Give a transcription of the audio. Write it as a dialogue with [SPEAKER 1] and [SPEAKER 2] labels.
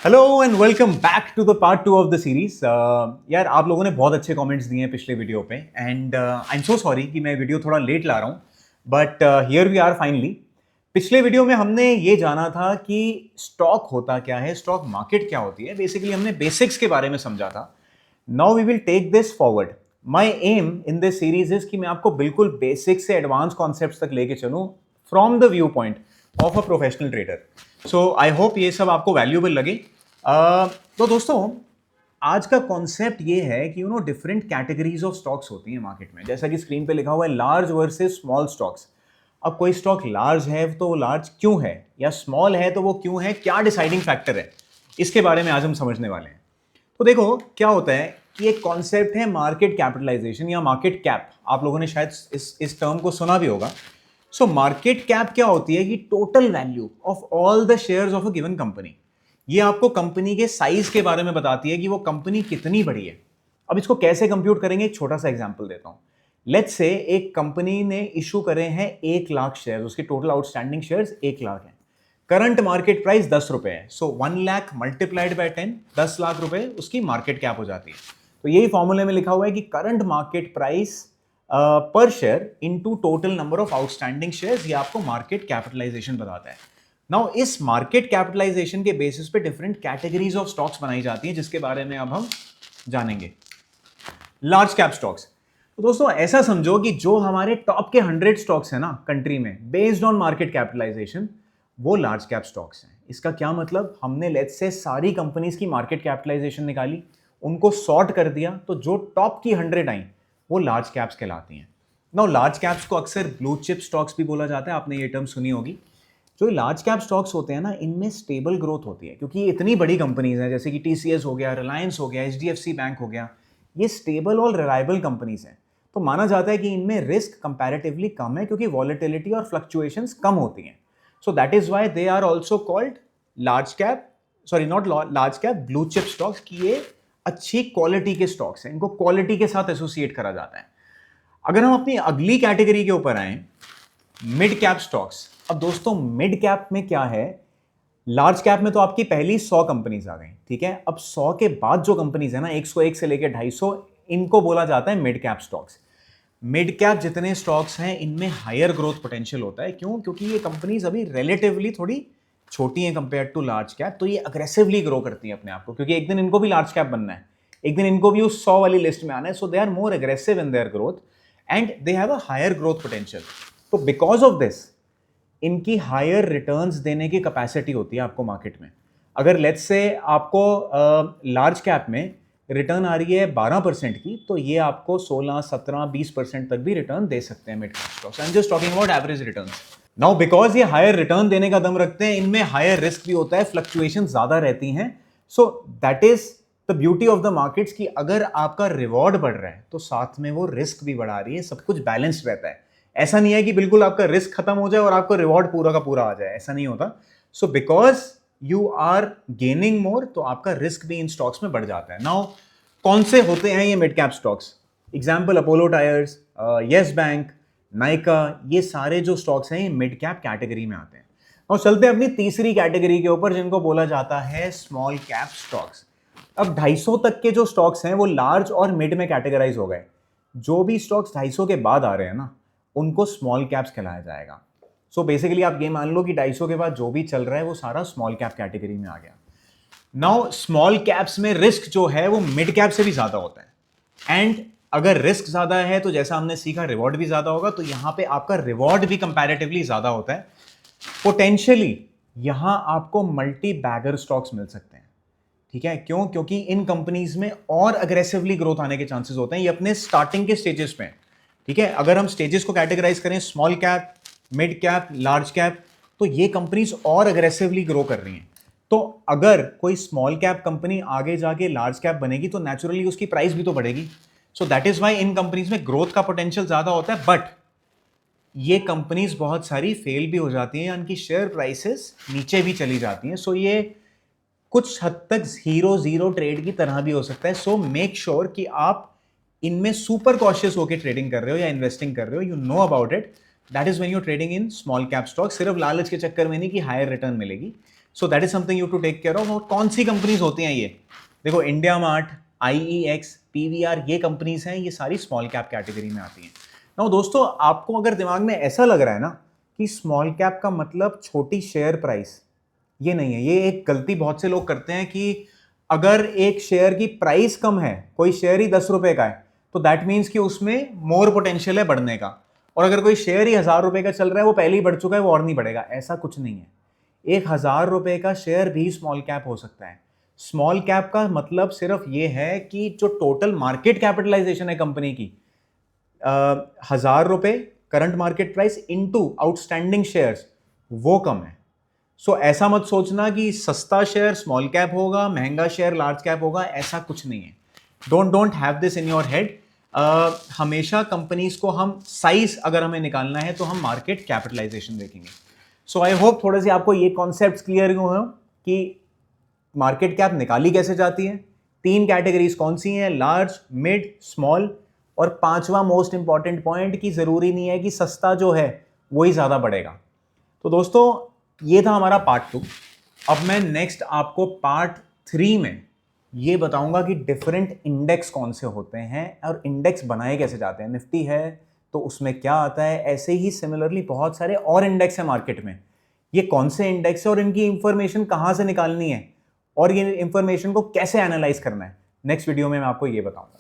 [SPEAKER 1] Hello and welcome back to the part 2 of the series. यार आप लोगों ने बहुत अच्छे कमेंट्स दिए हैं पिछले वीडियो पे and I am so sorry कि मैं वीडियो थोड़ा लेट ला रहा हूँ, but here we are finally. पिछले वीडियो में हमने ये जाना था कि स्टॉक होता क्या है, स्टॉक मार्केट क्या होती है। बेसिकली हमने बेसिक्स के बारे में समझा था। Now we will take this forward. My aim in this series is कि मैं आपको बिल्कुल बेसिक से एडवांस कॉन्सेप्ट तक लेके चलूँ from the view point of a professional trader. So I hope ये सब आपको वैल्यूएबल लगे। तो दोस्तों, आज का कॉन्सेप्ट ये है कि डिफरेंट कैटेगरीज ऑफ स्टॉक्स होती हैं मार्केट में। जैसा कि स्क्रीन पे लिखा हुआ है, लार्ज वर्सेस स्मॉल स्टॉक्स। अब कोई स्टॉक लार्ज है तो वो लार्ज क्यों है, या स्मॉल है तो वो क्यों है, क्या डिसाइडिंग फैक्टर है, इसके बारे में आज हम समझने वाले हैं। तो देखो क्या होता है कि एक कॉन्सेप्ट है मार्केट कैपिटलाइजेशन या मार्केट कैप। आप लोगों ने शायद इस टर्म को सुना भी होगा। सो मार्केट कैप क्या होती है कि total value of all the shares of a given company. ये आपको कंपनी के साइज के बारे में बताती है कि वो कंपनी कितनी बड़ी है। अब इसको कैसे कंप्यूट करेंगे, एक छोटा सा एग्जांपल देता हूं। लेट्स से एक कंपनी ने इशू करे हैं 1 लाख शेयर, उसके टोटल आउटस्टैंडिंग शेयर्स 1 लाख है। करंट मार्केट प्राइस 10 रुपए है। सो 1 लाख मल्टीप्लाइड बाय 10, 10 लाख रुपए उसकी मार्केट कैप हो जाती है। तो यही फॉर्मूले में लिखा हुआ है कि करंट मार्केट प्राइस पर share into total number of outstanding shares, ये आपको मार्केट कैपिटलाइजेशन बताता है। नाउ इस मार्केट कैपिटलाइजेशन के बेसिस पे डिफरेंट कैटेगरीज ऑफ स्टॉक्स बनाई जाती हैं, जिसके बारे में अब हम जानेंगे। Large cap stocks. तो दोस्तों ऐसा समझो कि जो हमारे टॉप के 100 स्टॉक्स हैं ना कंट्री में, बेस्ड ऑन मार्केट कैपिटलाइजेशन, वो लार्ज कैप स्टॉक्स हैं। इसका क्या मतलब, हमने लेट्स से सारी कंपनीज की मार्केट कैपिटलाइजेशन निकाली, उनको सॉर्ट कर दिया, तो जो टॉप की 100 आई वो लार्ज कैप्स कहलाती हैं। नाउ लार्ज कैप्स को अक्सर ब्लू चिप स्टॉक्स भी बोला जाता है, आपने ये टर्म सुनी होगी। जो लार्ज कैप स्टॉक्स होते हैं ना, इनमें स्टेबल ग्रोथ होती है, क्योंकि ये इतनी बड़ी कंपनीज हैं, जैसे कि टीसीएस हो गया, रिलायंस हो गया, एचडीएफसी बैंक हो गया। ये स्टेबल और रिलायबल कंपनीज हैं, तो माना जाता है कि इनमें रिस्क कंपैरेटिवली कम है, क्योंकि वॉलेटिलिटी और फ्लक्चुएशंस कम होती हैं। So that is why they are also called large cap, sorry not large cap, blue chip stocks, की ये अच्छी क्वालिटी के स्टॉक्स हैं, इनको क्वालिटी के साथ एसोसिएट करा जाता है। अगर हम अपनी अगली कैटेगरी के ऊपर आए, मिड कैप स्टॉक्स। अब दोस्तों मिड कैप में क्या है, लार्ज कैप में तो आपकी पहली 100 कंपनीज आ गई, ठीक है। अब 100 के बाद जो कंपनीज है ना, 101 से लेकर 250, इनको बोला जाता है mid cap stocks. Mid cap जितने स्टॉक्स हैं, इनमें हायर ग्रोथ पोटेंशियल होता है। क्यों? क्योंकि ये कंपनीज अभी रिलेटिवली थोड़ी छोटी हैं कंपेयर टू लार्ज कैप, तो ये अग्रेसिवली ग्रो करती हैं अपने आप को, क्योंकि एक दिन इनको भी लार्ज कैप बनना है, एक दिन इनको भी उस 100 वाली लिस्ट में आना है। So they are more aggressive in their growth and they have a higher growth potential. तो बिकॉज ऑफ दिस इनकी हायर रिटर्न्स देने की कैपेसिटी होती है आपको मार्केट में। अगर लेट्स से आपको लार्ज कैप में रिटर्न आ रही है 12% की, तो ये आपको 16, 17, 20% तक भी रिटर्न दे सकते हैं mid cap stocks. I am just talking about average return. Now because ये हायर रिटर्न देने का दम रखते हैं, इनमें हायर रिस्क भी होता है, फ्लक्चुएशन ज्यादा रहती हैं। So that is the beauty of the markets, कि अगर आपका रिवॉर्ड बढ़ रहा है तो साथ में वो रिस्क भी बढ़ा रही है, सब कुछ बैलेंस्ड रहता है। ऐसा नहीं है कि बिल्कुल आपका रिस्क खत्म हो जाए और आपको रिवॉर्ड पूरा का पूरा आ जाए, ऐसा नहीं होता। So because you are gaining more, तो आपका रिस्क भी इन स्टॉक्स में बढ़ जाता है। नाउ कौन से होते हैं ये mid cap stocks? Example Apollo tyres, yes bank, Nykaa, ये सारे जो स्टॉक्स हैं ये मिड कैप कैटेगरी में आते हैं। और चलते हैं अपनी तीसरी कैटेगरी के ऊपर, जिनको बोला जाता है स्मॉल कैप स्टॉक्स। अब 250 तक के जो स्टॉक्स हैं वो लार्ज और मिड में कैटेगराइज हो गए। जो भी स्टॉक्स 250 के बाद आ रहे हैं ना, उनको स्मॉल कैप्स कहलाया जाएगा। सो बेसिकली आप ये मान लो कि 250 के बाद जो भी चल रहा है वो सारा स्मॉल कैप कैटेगरी में आ गया। नाउ स्मॉल कैप्स में रिस्क जो है वो मिड कैप से भी ज्यादा होता है, एंड अगर रिस्क ज्यादा है तो जैसा हमने सीखा रिवॉर्ड भी ज्यादा होगा, तो यहां पे आपका रिवॉर्ड भी कंपैरेटिवली ज्यादा होता है। पोटेंशियली यहां आपको मल्टी बैगर स्टॉक्स मिल सकते हैं, ठीक है। क्यों? क्योंकि इन कंपनीज में और अग्रेसिवली ग्रोथ आने के चांसेस होते हैं। ये अपने स्टार्टिंग के स्टेजेस पे, ठीक है। अगर हम स्टेजेस को कैटेगराइज करें, small cap, mid cap, large cap, तो ये कंपनीज और अग्रेसिवली ग्रो कर रही हैं। तो अगर कोई स्मॉल कैप कंपनी आगे जाके लार्ज कैप बनेगी, तो नेचुरली उसकी प्राइस भी तो बढ़ेगी। सो दैट इज वाई इन कंपनीज में ग्रोथ का पोटेंशियल ज्यादा होता है, बट ये कंपनीज बहुत सारी फेल भी हो जाती हैं, या इनकी शेयर प्राइसेस नीचे भी चली जाती हैं। सो ये कुछ हद तक हीरो जीरो ट्रेड की तरह भी हो सकता है। सो मेक श्योर कि आप इनमें सुपर कॉशियस होकर ट्रेडिंग कर रहे हो या इन्वेस्टिंग कर रहे हो, you know about it. That is when you trading in small cap stock. सिर्फ लालच के चक्कर में नहीं कि हायर रिटर्न मिलेगी, so that is something you to take care of. और कौन सी कंपनीज होती हैं ये, देखो इंडिया मार्ट, IEX, PVR, ये कंपनीज हैं, ये सारी स्मॉल कैप कैटेगरी में आती हैं। नाउ दोस्तों, आपको अगर दिमाग में ऐसा लग रहा है ना कि स्मॉल कैप का मतलब छोटी शेयर प्राइस, ये नहीं है। ये एक गलती बहुत से लोग करते हैं कि अगर एक शेयर की प्राइस कम है, कोई शेयर ही 10 रुपए का है, तो दैट मीन्स कि उसमें मोर पोटेंशियल है बढ़ने का। और अगर कोई शेयर ही 1000 रुपए का चल रहा है, वो पहले ही बढ़ चुका है, वो और नहीं बढ़ेगा, ऐसा कुछ नहीं है। 1000 रुपए का शेयर भी स्मॉल कैप हो सकता है। स्मॉल कैप का मतलब सिर्फ ये है कि जो टोटल मार्केट कैपिटलाइजेशन है कंपनी की, 1000 रुपए current market price into outstanding shares, वो कम है। सो ऐसा मत सोचना कि सस्ता शेयर स्मॉल कैप होगा, महंगा शेयर लार्ज कैप होगा, ऐसा कुछ नहीं है। Don't have this in your head. हमेशा कंपनीज को हम साइज अगर हमें निकालना है तो हम मार्केट कैपिटलाइजेशन देखेंगे। सो आई होप थोड़े से आपको ये कॉन्सेप्ट्स क्लियर हो कि मार्केट कैप निकाली कैसे जाती है, 3 कैटेगरीज कौन सी हैं, लार्ज, मिड, स्मॉल, और 5वां मोस्ट इंपॉर्टेंट पॉइंट कि जरूरी नहीं है कि सस्ता जो है वही ज्यादा बढ़ेगा। तो दोस्तों, ये था हमारा पार्ट 2। अब मैं नेक्स्ट आपको पार्ट 3 में ये बताऊंगा कि डिफरेंट इंडेक्स कौन से होते हैं और इंडेक्स बनाए कैसे जाते हैं। निफ्टी है तो उसमें क्या आता है, ऐसे ही सिमिलरली बहुत सारे और इंडेक्स हैं मार्केट में। ये कौन से इंडेक्स है और इनकी इंफॉर्मेशन कहाँ से निकालनी है और ये इंफॉर्मेशन को कैसे एनालाइज करना है, नेक्स्ट वीडियो में मैं आपको ये बताऊंगा।